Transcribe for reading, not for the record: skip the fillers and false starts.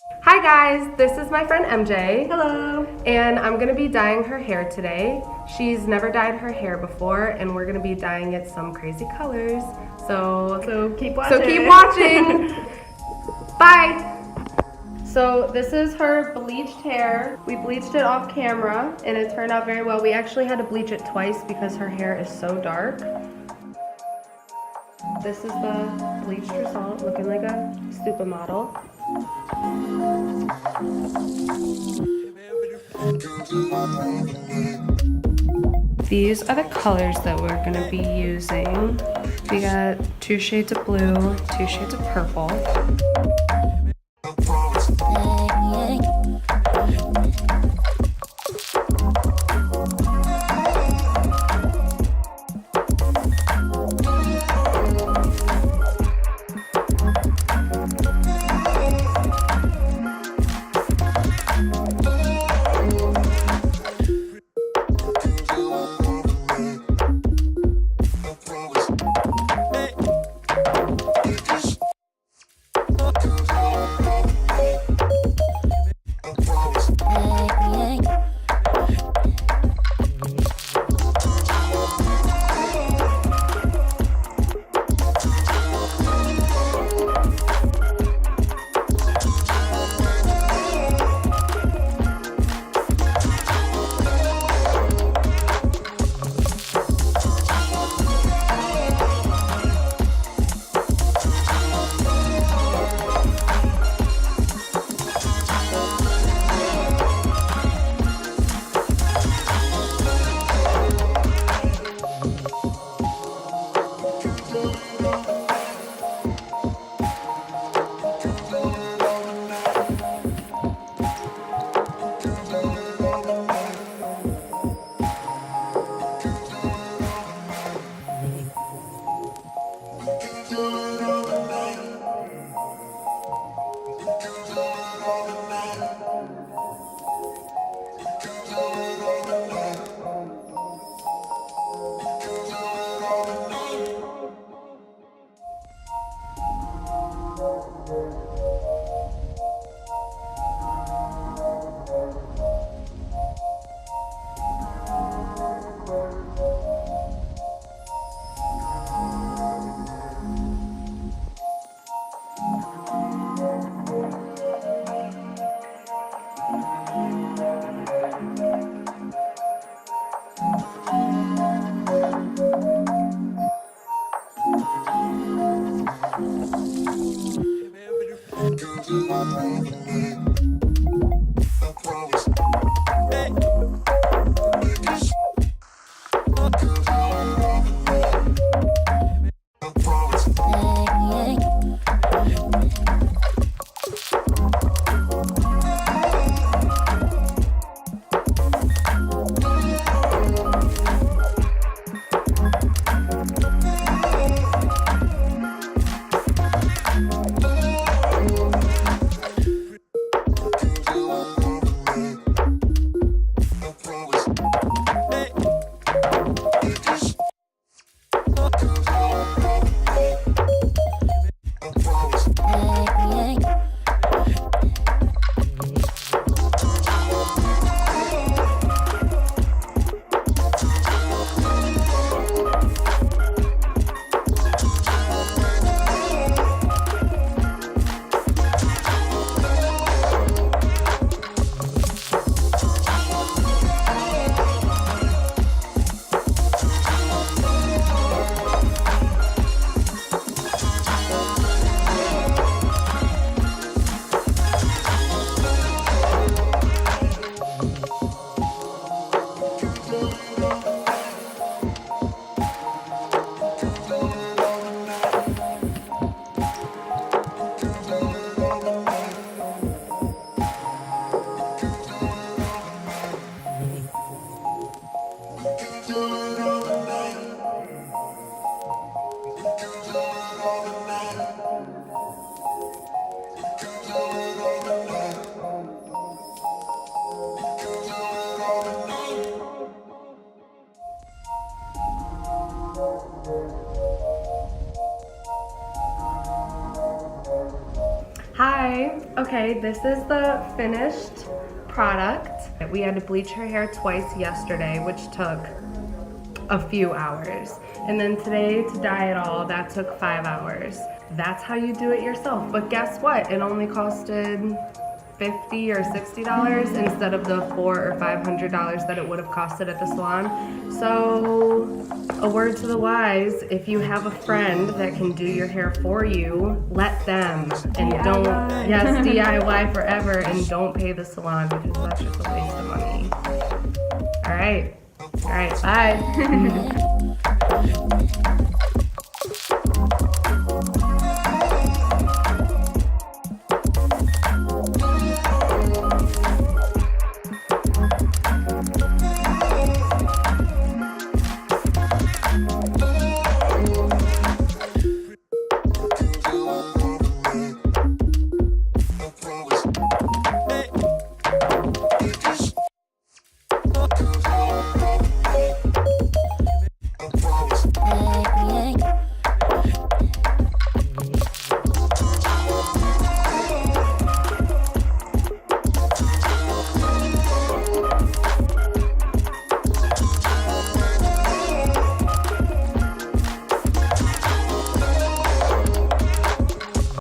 Hi guys, this is my friend MJ. Hello. And I'm gonna be dyeing her hair today. She's never dyed her hair before, and we're gonna be dyeing it some crazy colors. So keep watching. So keep watching. Bye. So this is her bleached hair. We bleached it off camera and it turned out very well. We actually had to bleach it twice because her hair is so dark. This is the bleached result, looking like a supermodel. These are the colors that we're gonna be using. We got 2 shades of blue, 2 shades of purple. Okay, this is the finished product. We had to bleach her hair twice yesterday, which took a few hours. And then today to dye it all, that took 5 hours. That's how you do it yourself. But guess what? It only costed $50 or $60 instead of the $400 or $500 that it would have costed at the salon. So a word to the wise, if you have a friend that can do your hair for you, let them. And don't, yes, DIY forever, and don't pay the salon because that's just a waste of money. All right, bye.